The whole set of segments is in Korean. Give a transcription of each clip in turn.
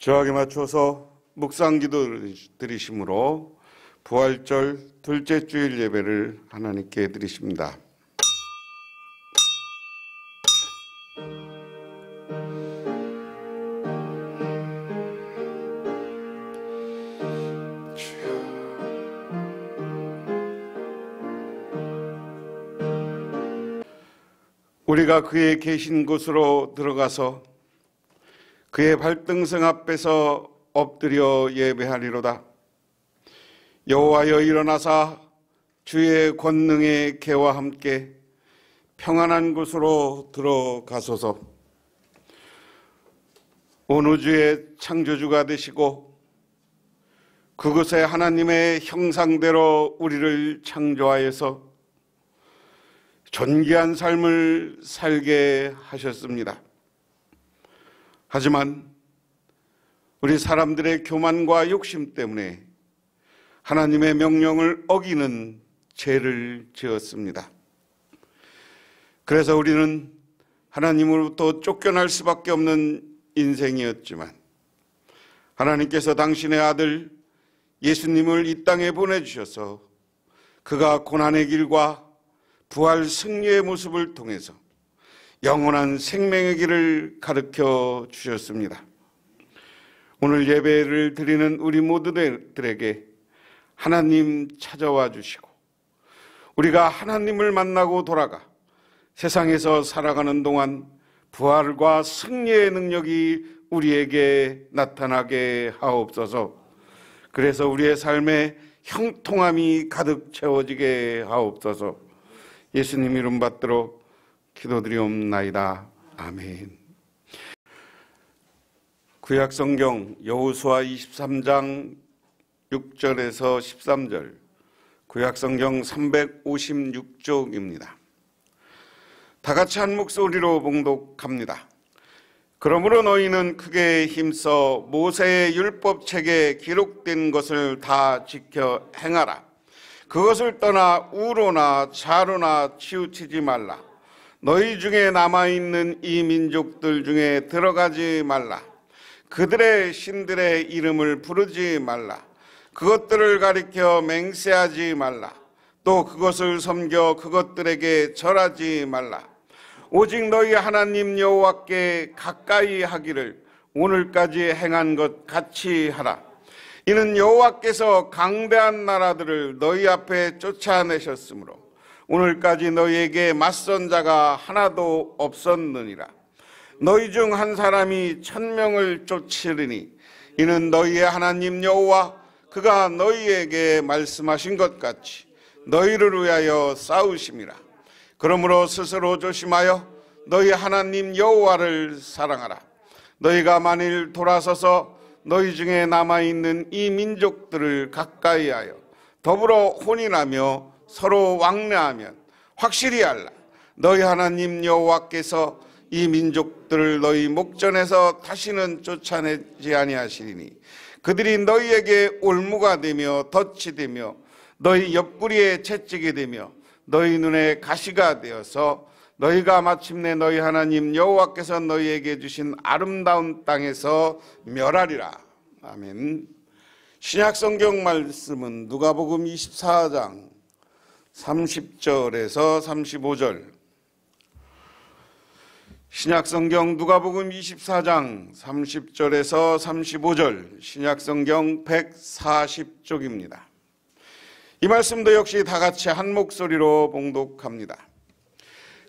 저하게 맞춰서 묵상기도 드리심으로 부활절 둘째 주일 예배를 하나님께 드리십니다. 우리가 그의 계신 곳으로 들어가서 그의 발등성 앞에서 엎드려 예배하리로다. 여호와여 일어나사 주의 권능의 개와 함께 평안한 곳으로 들어가소서. 온 우주의 창조주가 되시고 그곳에 하나님의 형상대로 우리를 창조하여서 존귀한 삶을 살게 하셨습니다. 하지만 우리 사람들의 교만과 욕심 때문에 하나님의 명령을 어기는 죄를 지었습니다. 그래서 우리는 하나님으로부터 쫓겨날 수밖에 없는 인생이었지만 하나님께서 당신의 아들 예수님을 이 땅에 보내주셔서 그가 고난의 길과 부활 승리의 모습을 통해서 영원한 생명의 길을 가르쳐 주셨습니다. 오늘 예배를 드리는 우리 모두들에게 하나님 찾아와 주시고 우리가 하나님을 만나고 돌아가 세상에서 살아가는 동안 부활과 승리의 능력이 우리에게 나타나게 하옵소서. 그래서 우리의 삶에 형통함이 가득 채워지게 하옵소서. 예수님 이름 받들어 기도드리옵나이다. 아멘. 구약성경 여호수아 23장 6절에서 13절, 구약성경 356쪽입니다. 다 같이 한 목소리로 봉독합니다. 그러므로 너희는 크게 힘써 모세의 율법책에 기록된 것을 다 지켜 행하라. 그것을 떠나 우로나 좌로나 치우치지 말라. 너희 중에 남아있는 이 민족들 중에 들어가지 말라. 그들의 신들의 이름을 부르지 말라. 그것들을 가리켜 맹세하지 말라. 또 그것을 섬겨 그것들에게 절하지 말라. 오직 너희 하나님 여호와께 가까이 하기를 오늘까지 행한 것 같이 하라. 이는 여호와께서 강대한 나라들을 너희 앞에 쫓아내셨으므로 오늘까지 너희에게 맞선 자가 하나도 없었느니라. 너희 중 한 사람이 1000명을 쫓으리니 이는 너희의 하나님 여호와 그가 너희에게 말씀하신 것 같이 너희를 위하여 싸우심이라. 그러므로 스스로 조심하여 너희 하나님 여호와를 사랑하라. 너희가 만일 돌아서서 너희 중에 남아있는 이 민족들을 가까이하여 더불어 혼인하며 서로 왕래하면 확실히 알라. 너희 하나님 여호와께서 이 민족들을 너희 목전에서 다시는 쫓아내지 아니하시리니 그들이 너희에게 올무가 되며 덫이 되며 너희 옆구리에 채찍이 되며 너희 눈에 가시가 되어서 너희가 마침내 너희 하나님 여호와께서 너희에게 주신 아름다운 땅에서 멸하리라. 아멘. 신약성경 말씀은 누가복음 24장 30절에서 35절. 신약성경 누가복음 24장 30절에서 35절, 신약성경 140쪽입니다. 이 말씀도 역시 다 같이 한 목소리로 봉독합니다.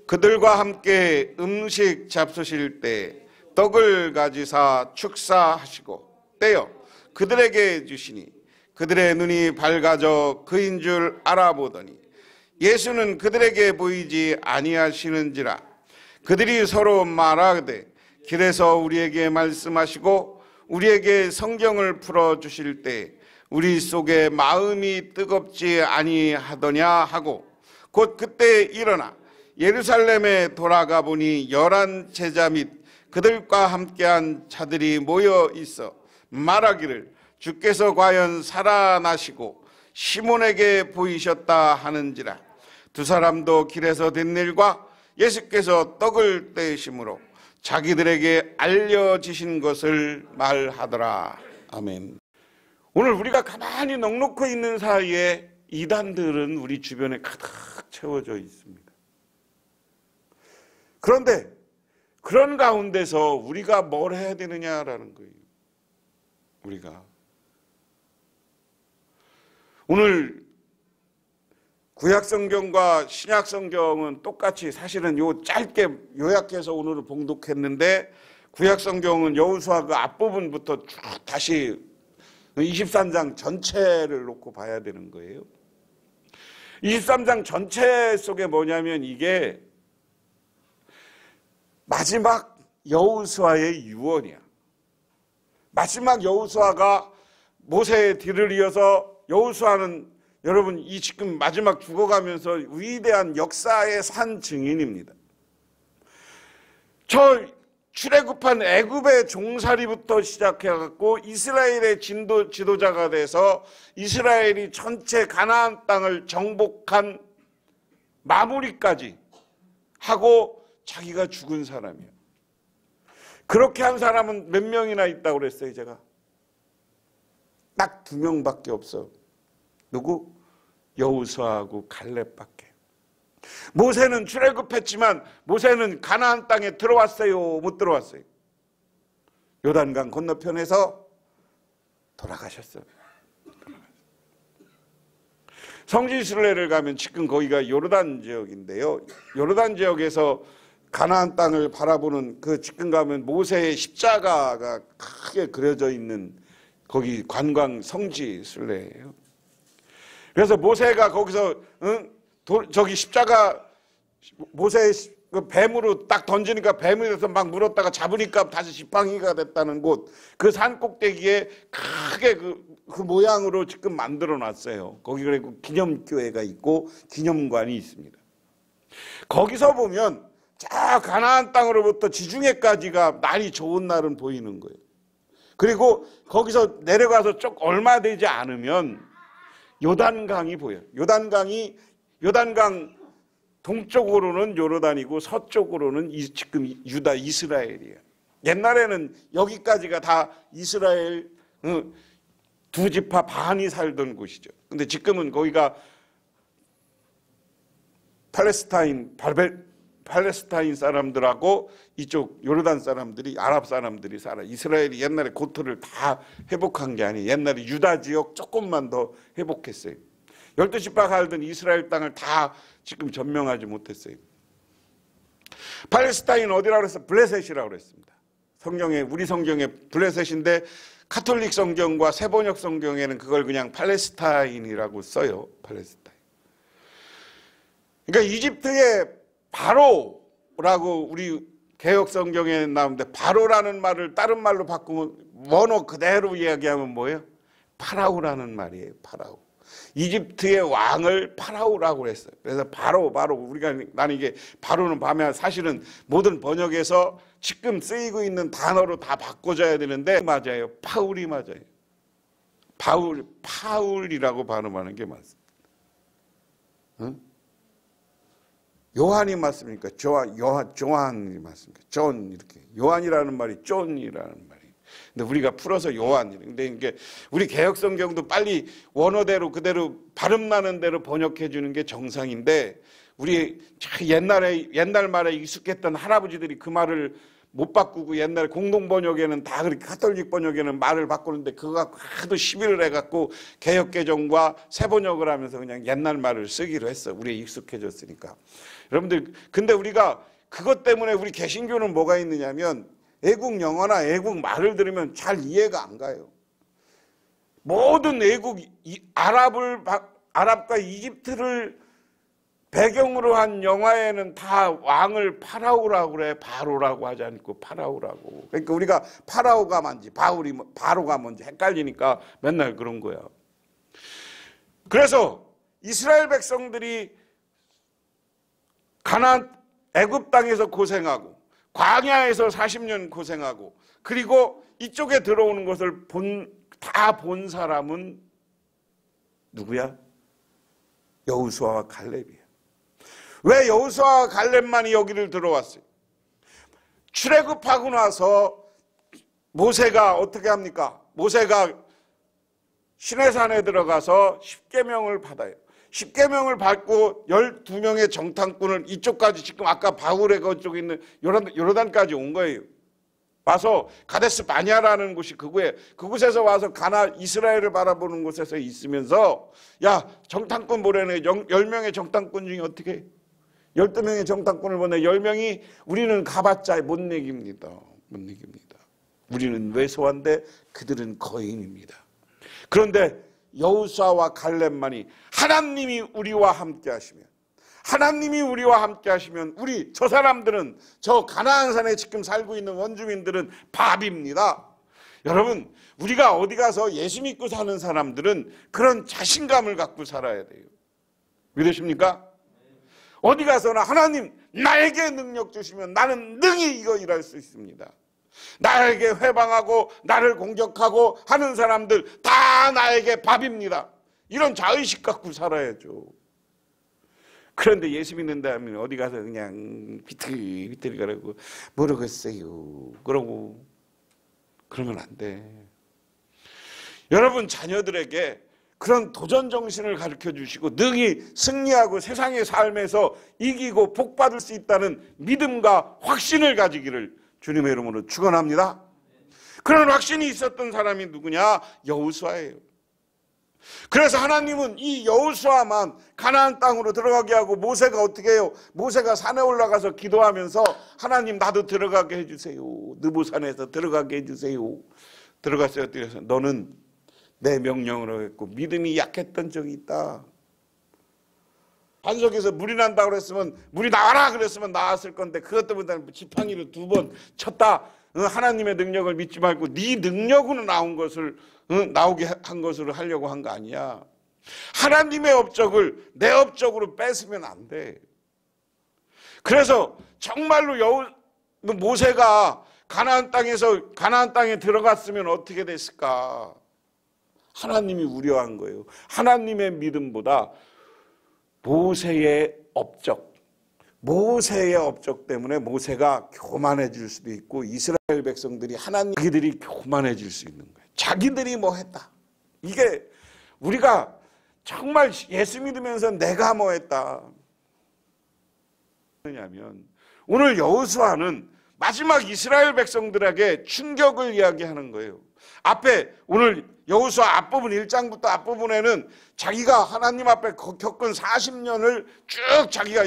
그들과 함께 음식 잡수실 때 떡을 가지사 축사하시고 떼어 그들에게 주시니 그들의 눈이 밝아져 그인 줄 알아보더니 예수는 그들에게 보이지 아니하시는지라. 그들이 서로 말하되 길에서 우리에게 말씀하시고 우리에게 성경을 풀어주실 때 우리 속에 마음이 뜨겁지 아니하더냐 하고 곧 그때 일어나 예루살렘에 돌아가 보니 11 제자 및 그들과 함께한 자들이 모여 있어 말하기를 주께서 과연 살아나시고 시몬에게 보이셨다 하는지라. 두 사람도 길에서 된 일과 예수께서 떡을 떼심으로 자기들에게 알려지신 것을 말하더라. 아멘. 오늘 우리가 가만히 넋놓고 있는 사이에 이단들은 우리 주변에 가득 채워져 있습니다. 그런데 그런 가운데서 우리가 뭘 해야 되느냐라는 거예요. 우리가 오늘 구약성경과 신약성경은 똑같이 사실은 요 짧게 요약해서 오늘 봉독했는데, 구약성경은 여호수아 그 앞부분부터 쭉 다시 23장 전체를 놓고 봐야 되는 거예요. 23장 전체 속에 뭐냐면 이게 마지막 여호수아의 유언이야. 마지막 여호수아가 모세의 뒤를 이어서, 여호수아는 여러분 이 지금 마지막 죽어가면서 위대한 역사의 산 증인입니다. 저 출애굽한 애굽의 종살이부터 시작해갖고 이스라엘의 지도자가 돼서 이스라엘이 전체 가나안 땅을 정복한 마무리까지 하고 자기가 죽은 사람이에요. 그렇게 한 사람은 몇 명이나 있다고 그랬어요? 제가 딱 2명밖에 없어. 누구? 여호수아하고 갈렙밖에. 모세는 출애굽했지만 모세는 가나안 땅에 들어왔어요? 못 들어왔어요? 요단강 건너편에서 돌아가셨어요. 성지순례를 가면 지금 거기가 요르단 지역인데요. 요르단 지역에서 가나안 땅을 바라보는 그 지금 가면 모세의 십자가가 크게 그려져 있는 거기 관광 성지순례예요. 그래서 모세가 거기서 저기 십자가 모세의 그 뱀으로 딱 던지니까 뱀이 돼서 막 물었다가 잡으니까 다시 지팡이가 됐다는 곳, 그 산 꼭대기에 크게 그 모양으로 지금 만들어 놨어요. 거기 그리고 기념교회가 있고 기념관이 있습니다. 거기서 보면 저 가나안 땅으로부터 지중해까지가 날이 좋은 날은 보이는 거예요. 그리고 거기서 내려가서 쭉 얼마 되지 않으면 요단강이 보여요. 요단강 동쪽으로는 요르단이고 서쪽으로는 지금 유다 이스라엘이에요. 옛날에는 여기까지가 다 이스라엘 두 지파 반이 살던 곳이죠. 근데 지금은 거기가 팔레스타인 사람들하고 이쪽 요르단 사람들이, 아랍 사람들이 살아. 이스라엘이 옛날에 고토를 다 회복한 게 아니에요. 옛날에 유다 지역 조금만 더 회복했어요. 12지파가 살던 이스라엘 땅을 다 지금 점령하지 못했어요. 팔레스타인 어디라고 그랬어? 블레셋이라고 그랬습니다. 성경에, 우리 성경에 블레셋인데 카톨릭 성경과 세번역 성경에는 그걸 그냥 팔레스타인이라고 써요. 팔레스타인. 그러니까 이집트의 바로라고 우리 개혁 성경에 나오는데, 바로라는 말을 다른 말로 바꾸면 원어 그대로 이야기하면 뭐예요? 파라오라는 말이에요. 파라오. 이집트의 왕을 파라오라고 했어요. 그래서 바로 우리가, 나는 이게 바로는 밤에 사실은 모든 번역에서 지금 쓰이고 있는 단어로 다 바꿔줘야 되는데 맞아요. 파울이 맞아요. 파울이라고 발음하는 게 맞습니다. 응? 요한이 맞습니까? 조한이 맞습니까? 존, 이렇게. 요한이라는 말이 존이라는 말이에요. 근데 우리가 풀어서 요한. 근데 이게 우리 개혁 성경도 빨리 원어대로 그대로 발음 나는 대로 번역해 주는 게 정상인데, 우리 옛날 말에 익숙했던 할아버지들이 그 말을 못 바꾸고, 옛날 공동 번역에는 다 그렇게, 카톨릭 번역에는 말을 바꾸는데 그거 하도 시비를 해갖고 개혁 개정과 새 번역을 하면서 그냥 옛날 말을 쓰기로 했어. 우리 익숙해졌으니까. 여러분들, 근데 우리가 그것 때문에 우리 개신교는 뭐가 있느냐면, 애국 영어나 애국 말을 들으면 잘 이해가 안 가요. 모든 애국, 아랍과 이집트를 배경으로 한 영화에는 다 왕을 파라오라고 그래. 바로라고 하지 않고 파라오라고. 그러니까 우리가 파라오가 뭔지 바로가 뭔지 헷갈리니까 맨날 그런 거야. 그래서 이스라엘 백성들이 가나안 애굽 땅에서 고생하고 광야에서 40년 고생하고, 그리고 이쪽에 들어오는 것을 다 본 사람은 누구야? 여호수아와 갈렙이야. 왜 여호수아와 갈렙만이 여기를 들어왔어요? 출애굽하고 나서 모세가 어떻게 합니까? 모세가 시내산에 들어가서 십계명을 받아요. 십계명을 받고 12명의 정탐꾼을 이쪽까지, 지금 아까 바울의 그쪽에 있는 요르단까지 온 거예요. 와서 가데스 바냐라는 곳이 그거예요. 그곳에서 와서 이스라엘을 바라보는 곳에서 있으면서, 야, 정탐꾼 보내네. 10명의 정탐꾼 중에 어떻게 해? 12명의 정탐꾼을 보내. 10명이 우리는 가봤자 못 이깁니다. 못 이깁니다. 우리는 왜소한데 그들은 거인입니다. 그런데 여호수아와 갈렙만이 하나님이 우리와 함께 하시면, 하나님이 우리와 함께 하시면 우리 저 사람들은, 저 가나안 산에 지금 살고 있는 원주민들은 밥입니다. 여러분, 우리가 어디 가서 예수 믿고 사는 사람들은 그런 자신감을 갖고 살아야 돼요. 믿으십니까? 어디 가서나 하나님 나에게 능력 주시면 나는 능히 이거 일할 수 있습니다. 나에게 회방하고 나를 공격하고 하는 사람들 다 나에게 밥입니다. 이런 자의식 갖고 살아야죠. 그런데 예수 믿는다 하면 어디 가서 그냥 비틀비틀 거라고 모르겠어요 그러고 그러면 안 돼. 여러분 자녀들에게 그런 도전 정신을 가르쳐 주시고 능히 승리하고 세상의 삶에서 이기고 복받을 수 있다는 믿음과 확신을 가지기를 주님의 이름으로 축원합니다. 그런 확신이 있었던 사람이 누구냐? 여호수아예요. 그래서 하나님은 이 여호수아만 가나안 땅으로 들어가게 하고, 모세가 어떻게 해요? 모세가 산에 올라가서 기도하면서 하나님 나도 들어가게 해주세요. 느보산에서 들어가게 해주세요. 들어갔어요. 그래서 너는 내 명령으로 했고 믿음이 약했던 적이 있다. 반석에서 물이 난다고 그랬으면, 물이 나와라 그랬으면 나왔을 건데 그것 때문에 지팡이를 2번 쳤다. 하나님의 능력을 믿지 말고 네 능력으로 나온 것을 나오게 한 것으로 하려고 한 거 아니야. 하나님의 업적을 내 업적으로 뺏으면 안 돼. 그래서 정말로 모세가 가나안 땅에 들어갔으면 어떻게 됐을까? 하나님이 우려한 거예요. 하나님의 믿음보다 모세의 업적 때문에 모세가 교만해질 수도 있고, 이스라엘 백성들이 자기들이 교만해질 수 있는 거예요. 자기들이 뭐 했다. 이게 우리가 정말 예수 믿으면서 내가 뭐 했다. 왜냐하면 오늘 여호수아는 마지막 이스라엘 백성들에게 충격을 이야기하는 거예요. 앞에 오늘 여호수아 앞부분 1장부터 앞부분에는 자기가 하나님 앞에 겪은 40년을 쭉 자기가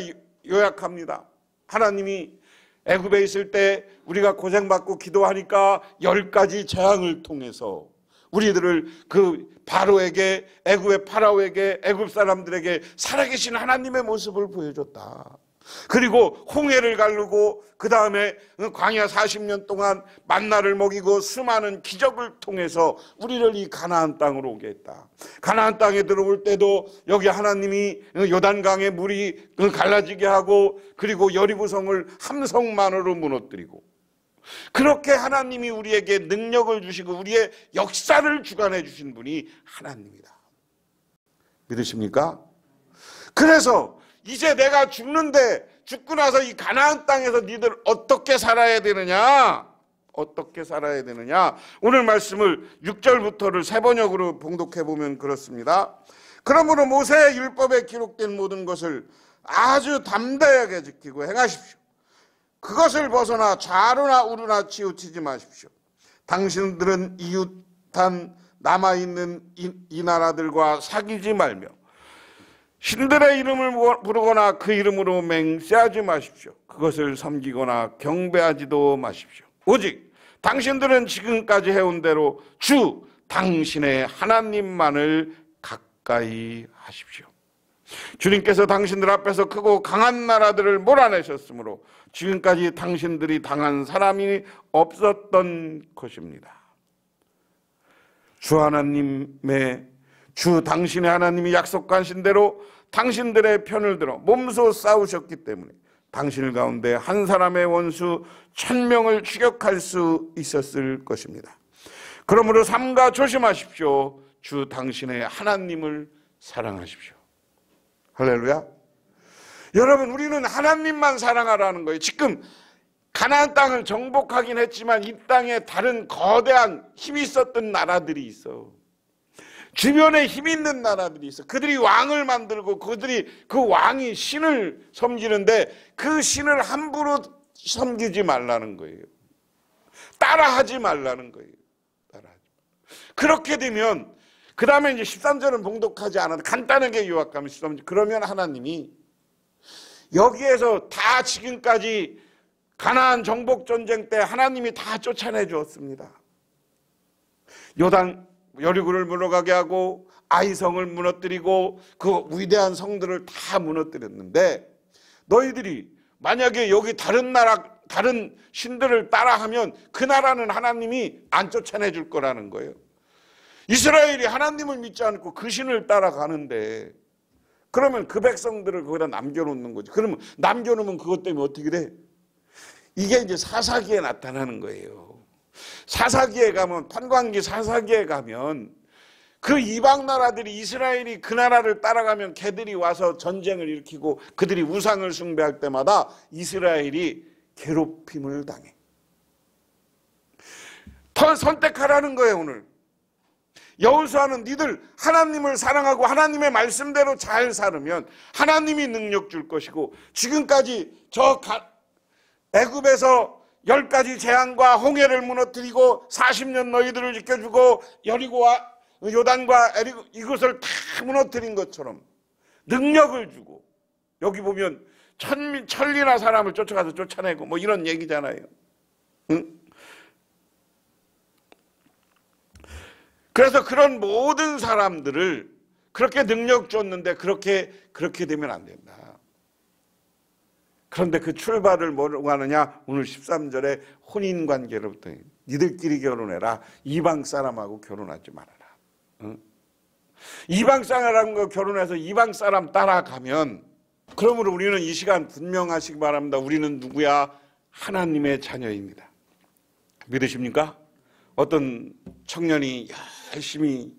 요약합니다. 하나님이 애굽에 있을 때 우리가 고생받고 기도하니까 10가지 재앙을 통해서 우리들을 그 바로에게, 애굽의 파라오에게, 애굽 사람들에게 살아계신 하나님의 모습을 보여줬다. 그리고 홍해를 가르고 그 다음에 광야 40년 동안 만나를 먹이고 수많은 기적을 통해서 우리를 이 가나안 땅으로 오게 했다. 가나안 땅에 들어올 때도 여기 하나님이 요단강의 물이 갈라지게 하고, 그리고 여리고성을 함성만으로 무너뜨리고, 그렇게 하나님이 우리에게 능력을 주시고 우리의 역사를 주관해 주신 분이 하나님이다. 믿으십니까? 그래서 이제 내가 죽고 나서 이 가나안 땅에서 니들 어떻게 살아야 되느냐? 어떻게 살아야 되느냐? 오늘 말씀을 6절부터를 세 번역으로 봉독해 보면 그렇습니다. 그러므로 모세의 율법에 기록된 모든 것을 아주 담대하게 지키고 행하십시오. 그것을 벗어나 좌로나 우로나 치우치지 마십시오. 당신들은 이웃한 남아있는 이 나라들과 사귀지 말며 신들의 이름을 부르거나 그 이름으로 맹세하지 마십시오. 그것을 섬기거나 경배하지도 마십시오. 오직 당신들은 지금까지 해온 대로 주 당신의 하나님만을 가까이 하십시오. 주님께서 당신들 앞에서 크고 강한 나라들을 몰아내셨으므로 지금까지 당신들이 당한 사람이 없었던 것입니다. 주 당신의 하나님이 약속하신 대로 당신들의 편을 들어 몸소 싸우셨기 때문에 당신 가운데 한 사람의 원수 1000명을 추격할 수 있었을 것입니다. 그러므로 삼가 조심하십시오. 주 당신의 하나님을 사랑하십시오. 할렐루야. 여러분, 우리는 하나님만 사랑하라는 거예요. 지금 가나안 땅을 정복하긴 했지만 이 땅에 다른 거대한 힘이 있었던 나라들이 있어. 주변에 힘 있는 나라들이 있어. 그들이 왕을 만들고 그들이 그 왕이 신을 섬기는데 그 신을 함부로 섬기지 말라는 거예요. 따라하지 말라는 거예요. 따라하지. 그렇게 되면 그 다음에 이제 13절은 봉독하지 않아도 간단하게 요약하면 13절. 그러면 하나님이 여기에서 다 지금까지 가나안 정복 전쟁 때 하나님이 다 쫓아내 주었습니다. 요단 여리고를 물러가게 하고 아이성을 무너뜨리고 그 위대한 성들을 다 무너뜨렸는데 너희들이 만약에 여기 다른 나라 다른 신들을 따라하면 그 나라는 하나님이 안 쫓아내 줄 거라는 거예요. 이스라엘이 하나님을 믿지 않고 그 신을 따라가는데 그러면 그 백성들을 거기다 남겨놓는 거지. 그러면 남겨놓으면 그것 때문에 어떻게 돼? 이게 이제 사사기에 나타나는 거예요. 사사기에 가면 판관기 사사기에 가면 그 이방 나라들이 이스라엘이 그 나라를 따라가면 걔들이 와서 전쟁을 일으키고 그들이 우상을 숭배할 때마다 이스라엘이 괴롭힘을 당해. 선택하라는 거예요. 오늘 여호수아는 니들 하나님을 사랑하고 하나님의 말씀대로 잘 살으면 하나님이 능력 줄 것이고 지금까지 애굽에서 10가지 재앙과 홍해를 무너뜨리고 40년 너희들을 지켜주고 여리고와 요단과 이것을 다 무너뜨린 것처럼 능력을 주고 여기 보면 천리나 사람을 쫓아가서 쫓아내고 뭐 이런 얘기잖아요. 응? 그래서 그런 모든 사람들을 그렇게 능력 줬는데 그렇게 되면 안 된다. 그런데 그 출발을 뭐라고 하느냐? 오늘 13절에 혼인관계로부터 니들끼리 결혼해라. 이방 사람하고 결혼하지 말아라. 응? 이방 사람과 결혼해서 이방 사람 따라가면 그러므로 우리는 이 시간 분명하시기 바랍니다. 우리는 누구야? 하나님의 자녀입니다. 믿으십니까? 어떤 청년이 열심히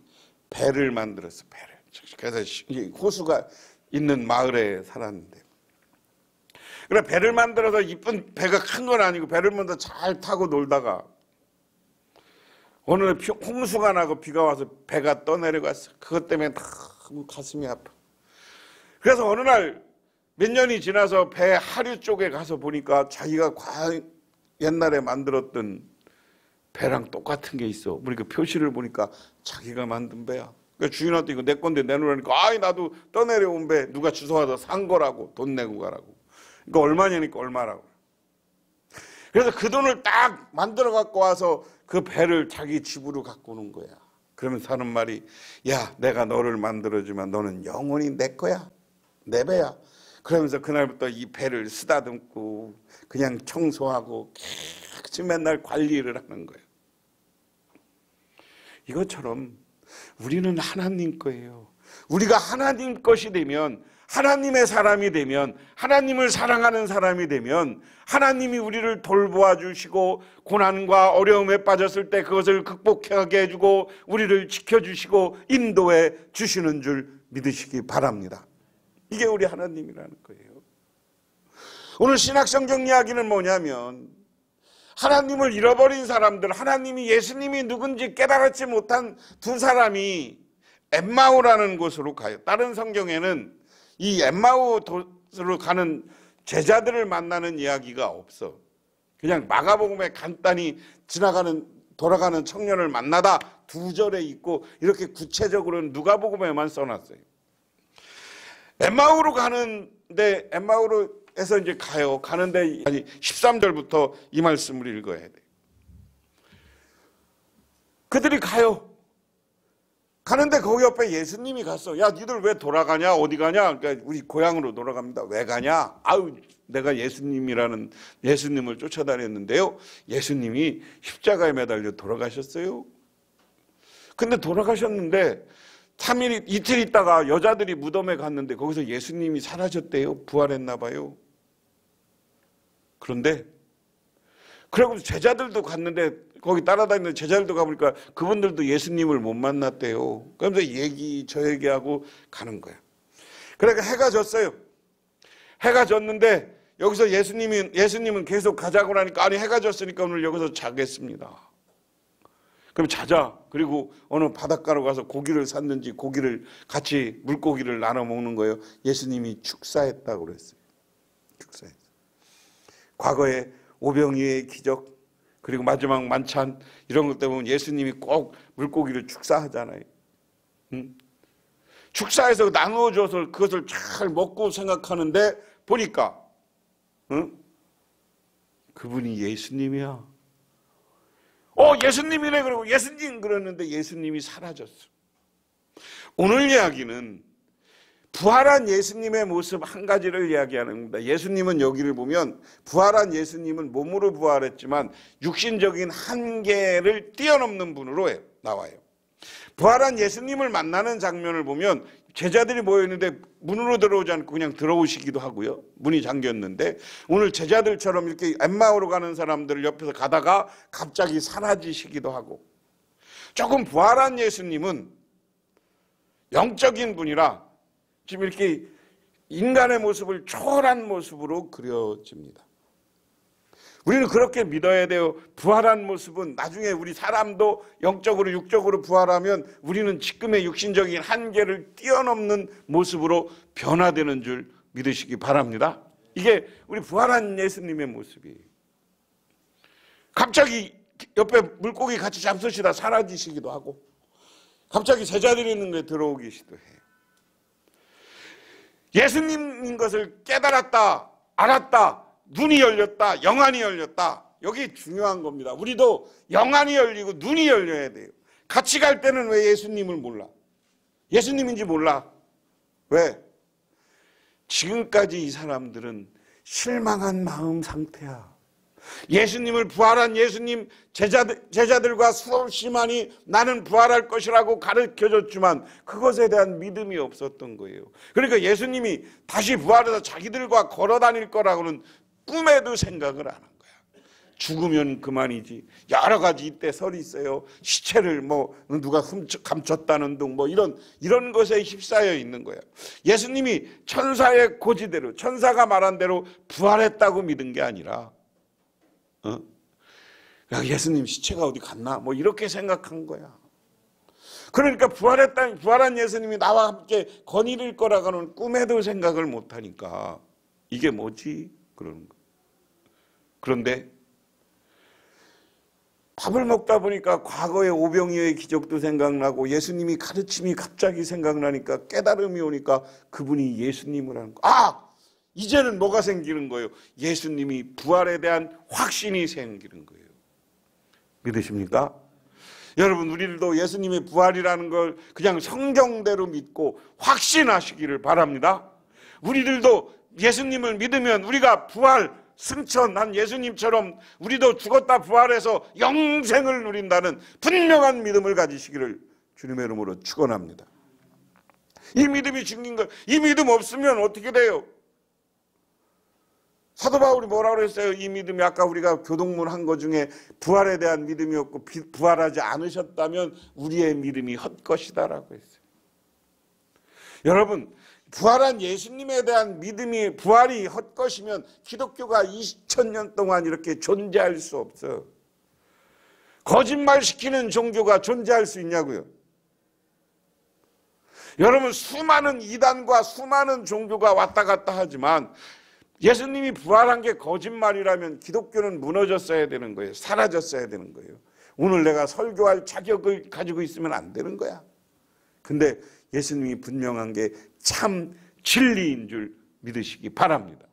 배를 만들었어. 배를. 그래서 호수가 있는 마을에 살았는데 그래 배를 만들어서 이쁜 배가 큰 건 아니고 배를 먼저 잘 타고 놀다가 어느 날 홍수가 나고 비가 와서 배가 떠내려갔어. 그것 때문에 너무 가슴이 아파. 그래서 어느 날 몇 년이 지나서 배 하류 쪽에 가서 보니까 자기가 옛날에 만들었던 배랑 똑같은 게 있어. 그러니까 표시를 보니까 자기가 만든 배야. 그러니까 주인한테 이거 내 건데 내놓으라니까 아이 나도 떠내려온 배 누가 주워와서 산 거라고 돈 내고 가라고. 그러니까 얼마냐니까 얼마라고. 그래서 그 돈을 딱 만들어 갖고 와서 그 배를 자기 집으로 갖고 오는 거야. 그러면서 하는 말이 야 내가 너를 만들어주면 너는 영원히 내 거야. 내 배야. 그러면서 그날부터 이 배를 쓰다듬고 그냥 청소하고 계속 맨날 관리를 하는 거예요. 이것처럼 우리는 하나님 거예요. 우리가 하나님 것이 되면 하나님의 사람이 되면 하나님을 사랑하는 사람이 되면 하나님이 우리를 돌보아 주시고 고난과 어려움에 빠졌을 때 그것을 극복하게 해주고 우리를 지켜주시고 인도해 주시는 줄 믿으시기 바랍니다. 이게 우리 하나님이라는 거예요. 오늘 신약성경 이야기는 뭐냐면 하나님을 잃어버린 사람들, 하나님이 예수님이 누군지 깨달지 못한 두 사람이 엠마오라는 곳으로 가요. 다른 성경에는 이 엠마오로 가는 제자들을 만나는 이야기가 없어. 그냥 마가복음에 간단히 돌아가는 청년을 만나다 2절에 있고 이렇게 구체적으로는 누가복음에만 써놨어요. 엠마오로 가는데 엠마오로에서 이제 가요. 가는데 13절부터 이 말씀을 읽어야 돼. 그들이 가요. 가는데 거기 옆에 예수님이 갔어. 야, 니들 왜 돌아가냐? 어디 가냐? 그러니까 우리 고향으로 돌아갑니다. 왜 가냐? 아유, 내가 예수님을 쫓아다녔는데요. 예수님이 십자가에 매달려 돌아가셨어요. 근데 돌아가셨는데 이틀 있다가 여자들이 무덤에 갔는데 거기서 예수님이 사라졌대요. 부활했나 봐요. 그런데 그리고 제자들도 갔는데 거기 따라다니는 제자들도 가보니까 그분들도 예수님을 못 만났대요. 그러면서 저 얘기하고 가는 거야. 그러니까 해가 졌어요. 해가 졌는데 여기서 예수님은 계속 가자고 하니까 아니 해가 졌으니까 오늘 여기서 자겠습니다. 그럼 자자. 그리고 어느 바닷가로 가서 고기를 샀는지 고기를 같이 물고기를 나눠 먹는 거예요. 예수님이 축사했다고 그랬어요. 축사했어요. 과거에 오병이의 기적 그리고 마지막 만찬 이런 것 때문에 예수님이 꼭 물고기를 축사하잖아요. 축사해서 나누어줘서 그것을 잘 먹고 생각하는데 보니까 그분이 예수님이야. 예수님이네. 그러고 예수님 그러는데 예수님이 사라졌어. 오늘 이야기는 부활한 예수님의 모습 한 가지를 이야기하는 겁니다. 예수님은 여기를 보면 부활한 예수님은 몸으로 부활했지만 육신적인 한계를 뛰어넘는 분으로 나와요. 부활한 예수님을 만나는 장면을 보면 제자들이 모여있는데 문으로 들어오지 않고 그냥 들어오시기도 하고요. 문이 잠겼는데 오늘 제자들처럼 이렇게 엠마오로 가는 사람들을 옆에서 가다가 갑자기 사라지시기도 하고, 조금 부활한 예수님은 영적인 분이라 지금 이렇게 인간의 모습을 초월한 모습으로 그려집니다. 우리는 그렇게 믿어야 돼요. 부활한 모습은 나중에 우리 사람도 영적으로 육적으로 부활하면 우리는 지금의 육신적인 한계를 뛰어넘는 모습으로 변화되는 줄 믿으시기 바랍니다. 이게 우리 부활한 예수님의 모습이에요. 갑자기 옆에 물고기 같이 잡수시다 사라지시기도 하고 갑자기 제자들이 있는 데 들어오기도 해요. 예수님인 것을 깨달았다, 알았다, 눈이 열렸다, 영안이 열렸다. 여기 중요한 겁니다. 우리도 영안이 열리고 눈이 열려야 돼요. 같이 갈 때는 왜 예수님을 몰라? 예수님인지 몰라. 왜? 지금까지 이 사람들은 실망한 마음 상태야. 예수님을 부활한 예수님 제자들과 수없이 많이 나는 부활할 것이라고 가르쳐줬지만 그것에 대한 믿음이 없었던 거예요. 그러니까 예수님이 다시 부활해서 자기들과 걸어 다닐 거라고는 꿈에도 생각을 안 한 거야. 죽으면 그만이지. 여러 가지 이때 설이 있어요. 시체를 누가 감췄다는 등 이런 것에 휩싸여 있는 거야. 예수님이 천사의 고지대로 천사가 말한 대로 부활했다고 믿은 게 아니라 예수님 시체가 어디 갔나? 이렇게 생각한 거야. 그러니까 부활한 예수님이 나와 함께 거닐을 거라고는 꿈에도 생각을 못하니까 이게 뭐지? 그러는 거. 그런데 밥을 먹다 보니까 과거의 오병이어의 기적도 생각나고 예수님이 가르침이 갑자기 생각나니까 깨달음이 오니까 그분이 예수님을 하는 거. 이제는 뭐가 생기는 거예요? 예수님이 부활에 대한 확신이 생기는 거예요. 믿으십니까? 여러분, 우리들도 예수님의 부활이라는 걸 그냥 성경대로 믿고 확신하시기를 바랍니다. 우리들도 예수님을 믿으면 우리가 부활, 승천한 예수님처럼 우리도 죽었다 부활해서 영생을 누린다는 분명한 믿음을 가지시기를 주님의 이름으로 축원합니다. 이 믿음이 중요한 거예요. 이 믿음 없으면 어떻게 돼요? 사도 바울이 뭐라고 그랬어요? 이 믿음이 아까 우리가 교동문 한 거 중에 부활에 대한 믿음이 없고 부활하지 않으셨다면 우리의 믿음이 헛것이다라고 했어요. 여러분, 부활한 예수님에 대한 믿음이 부활이 헛것이면 기독교가 2000년 동안 이렇게 존재할 수 없어요. 거짓말시키는 종교가 존재할 수 있냐고요? 여러분, 수많은 이단과 수많은 종교가 왔다 갔다 하지만 예수님이 부활한 게 거짓말이라면 기독교는 무너졌어야 되는 거예요. 사라졌어야 되는 거예요. 오늘 내가 설교할 자격을 가지고 있으면 안 되는 거야. 근데 예수님이 분명한 게 참 진리인 줄 믿으시기 바랍니다.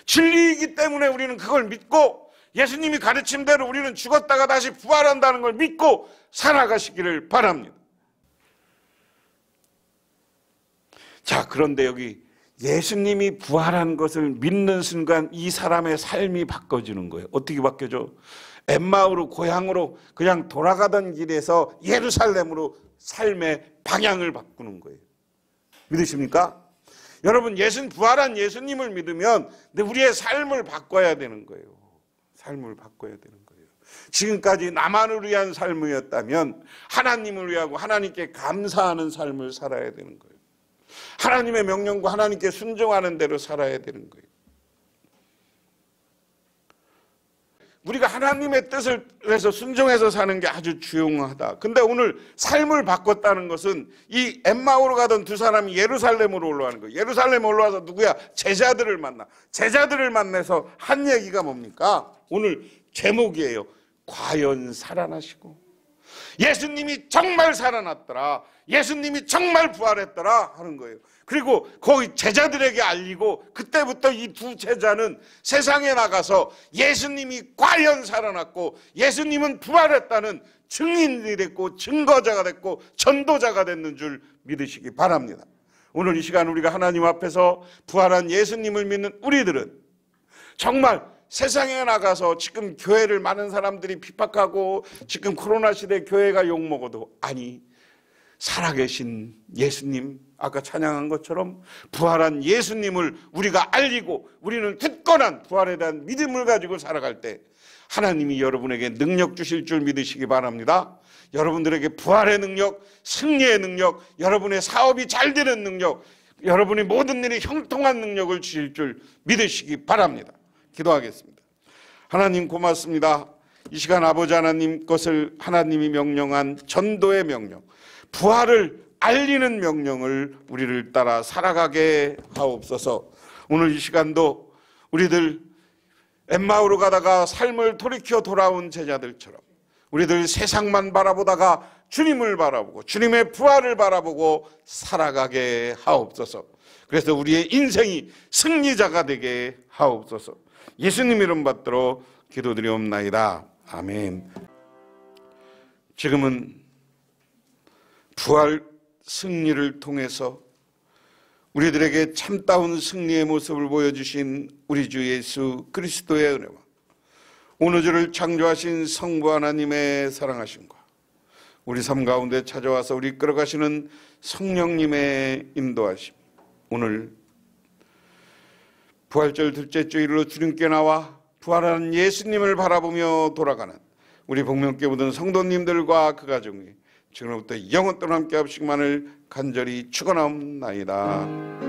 진리이기 때문에 우리는 그걸 믿고 예수님이 가르친 대로 우리는 죽었다가 다시 부활한다는 걸 믿고 살아가시기를 바랍니다. 자, 그런데 여기 예수님이 부활한 것을 믿는 순간 이 사람의 삶이 바꿔지는 거예요. 어떻게 바뀌어져? 엠마오로 고향으로 그냥 돌아가던 길에서 예루살렘으로 삶의 방향을 바꾸는 거예요. 믿으십니까? 여러분, 부활한 예수님을 믿으면 우리의 삶을 바꿔야 되는 거예요. 삶을 바꿔야 되는 거예요. 지금까지 나만을 위한 삶이었다면 하나님을 위하고 하나님께 감사하는 삶을 살아야 되는 거예요. 하나님의 명령과 하나님께 순종하는 대로 살아야 되는 거예요. 우리가 하나님의 뜻을 해서 순종해서 사는 게 아주 중요하다. 근데 오늘 삶을 바꿨다는 것은 이 엠마오로 가던 두 사람이 예루살렘으로 올라가는 거예요. 예루살렘 올라와서 누구야? 제자들을 만나. 제자들을 만나서 한 얘기가 뭡니까? 오늘 제목이에요. 과연 살아나시고. 예수님이 정말 살아났더라. 예수님이 정말 부활했더라 하는 거예요. 그리고 거기 제자들에게 알리고, 그때부터 이 두 제자는 세상에 나가서 예수님이 과연 살아났고 예수님은 부활했다는 증인이 됐고 증거자가 됐고 전도자가 됐는 줄 믿으시기 바랍니다. 오늘 이 시간 우리가 하나님 앞에서 부활한 예수님을 믿는 우리들은 정말 세상에 나가서 지금 교회를 많은 사람들이 핍박하고 지금 코로나 시대 교회가 욕먹어도, 아니, 살아계신 예수님, 아까 찬양한 것처럼 부활한 예수님을 우리가 알리고 우리는 굳건한 부활에 대한 믿음을 가지고 살아갈 때 하나님이 여러분에게 능력 주실 줄 믿으시기 바랍니다. 여러분들에게 부활의 능력, 승리의 능력, 여러분의 사업이 잘 되는 능력, 여러분의 모든 일이 형통한 능력을 주실 줄 믿으시기 바랍니다. 기도하겠습니다. 하나님 고맙습니다. 이 시간 아버지 하나님 것을 하나님이 명령한 전도의 명령, 부활을 알리는 명령을 우리를 따라 살아가게 하옵소서. 오늘 이 시간도 우리들 엠마오로 가다가 삶을 돌이켜 돌아온 제자들처럼 우리들 세상만 바라보다가 주님을 바라보고 주님의 부활을 바라보고 살아가게 하옵소서. 그래서 우리의 인생이 승리자가 되게 하옵소서. 예수님 이름 받들어 기도드리옵나이다. 아멘. 지금은 부활 승리를 통해서 우리들에게 참다운 승리의 모습을 보여주신 우리 주 예수 그리스도의 은혜와 온 우주를 창조하신 성부 하나님의 사랑하심과 우리 삶 가운데 찾아와서 우리 끌어가시는 성령님의 인도하심, 오늘 부활절 둘째 주일로 주님께 나와 부활한 예수님을 바라보며 돌아가는 우리 복명교회 모든 성도님들과 그 가정이 지금부터 영원토록 함께 합시기만을 간절히 축원하옵나이다.